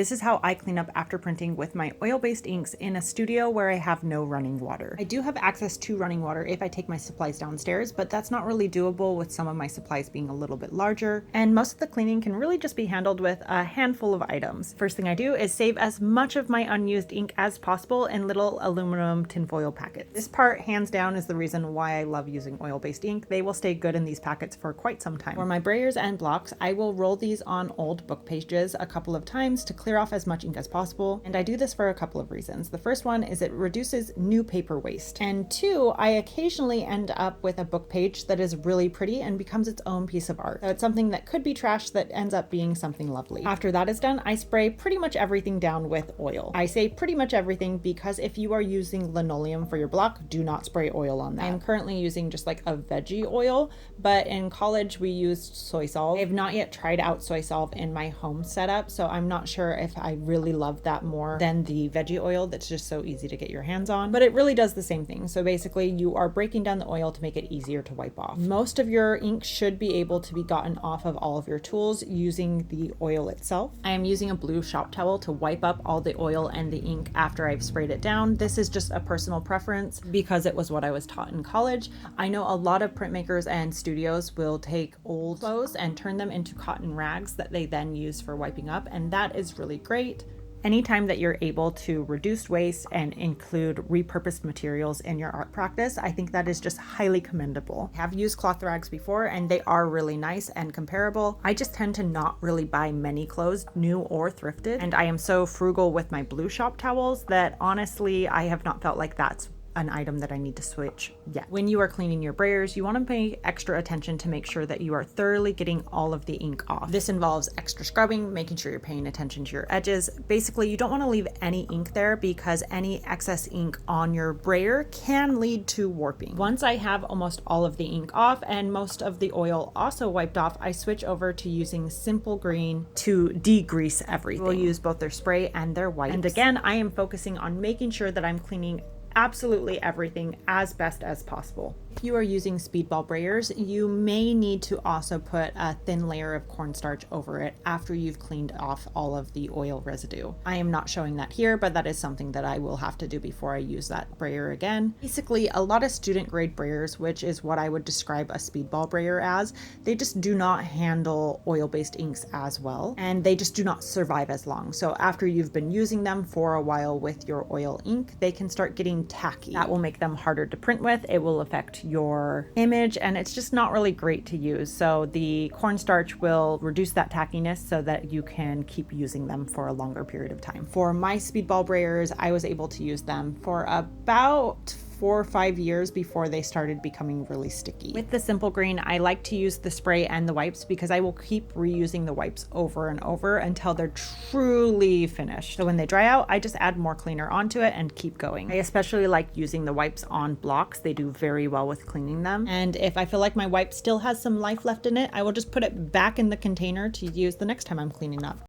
This is how I clean up after printing with my oil-based inks in a studio where I have no running water. I do have access to running water if I take my supplies downstairs, but that's not really doable with some of my supplies being a little bit larger, and most of the cleaning can really just be handled with a handful of items. First thing I do is save as much of my unused ink as possible in little aluminum tinfoil packets. This part, hands down, is the reason why I love using oil-based ink. They will stay good in these packets for quite some time. For my brayers and blocks, I will roll these on old book pages a couple of times to clear off as much ink as possible, and I do this for a couple of reasons. The first one is it reduces new paper waste, and two, I occasionally end up with a book page that is really pretty and becomes its own piece of art. So it's something that could be trash that ends up being something lovely. After that is done, I spray pretty much everything down with oil. I say pretty much everything because if you are using linoleum for your block, do not spray oil on that. I'm currently using just like a veggie oil, but in college we used soy solve. I have not yet tried out soy solve in my home setup, so I'm not sure if I really love that more than the veggie oil that's just so easy to get your hands on, but it really does the same thing. So basically you are breaking down the oil to make it easier to wipe off. Most of your ink should be able to be gotten off of all of your tools using the oil itself. I am using a blue shop towel to wipe up all the oil and the ink after I've sprayed it down. This is just a personal preference because it was what I was taught in college. I know a lot of printmakers and studios will take old clothes and turn them into cotton rags that they then use for wiping up, and that is really great. Anytime that you're able to reduce waste and include repurposed materials in your art practice, I think that is just highly commendable. I have used cloth rags before and they are really nice and comparable. I just tend to not really buy many clothes, new or thrifted, and I am so frugal with my blue shop towels that honestly I have not felt like that's an item that I need to switch yet. When you are cleaning your brayers, you want to pay extra attention to make sure that you are thoroughly getting all of the ink off. This involves extra scrubbing, making sure you're paying attention to your edges. Basically, you don't want to leave any ink there because any excess ink on your brayer can lead to warping. Once I have almost all of the ink off and most of the oil also wiped off, I switch over to using Simple Green to degrease everything. We'll use both their spray and their wipes. And again, I am focusing on making sure that I'm cleaning absolutely everything as best as possible. If you are using speedball brayers, you may need to also put a thin layer of cornstarch over it after you've cleaned off all of the oil residue. I am not showing that here, but that is something that I will have to do before I use that brayer again. Basically, a lot of student grade brayers, which is what I would describe a speedball brayer as, they just do not handle oil-based inks as well, and they just do not survive as long. So after you've been using them for a while with your oil ink, they can start getting tacky. That will make them harder to print with. It will affect your image, and it's just not really great to use. So the cornstarch will reduce that tackiness so that you can keep using them for a longer period of time. For my speedball brayers, I was able to use them for about 4 or 5 years before they started becoming really sticky. With the Simple Green, I like to use the spray and the wipes because I will keep reusing the wipes over and over until they're truly finished. So when they dry out, I just add more cleaner onto it and keep going. I especially like using the wipes on blocks. They do very well with cleaning them. And if I feel like my wipe still has some life left in it, I will just put it back in the container to use the next time I'm cleaning up.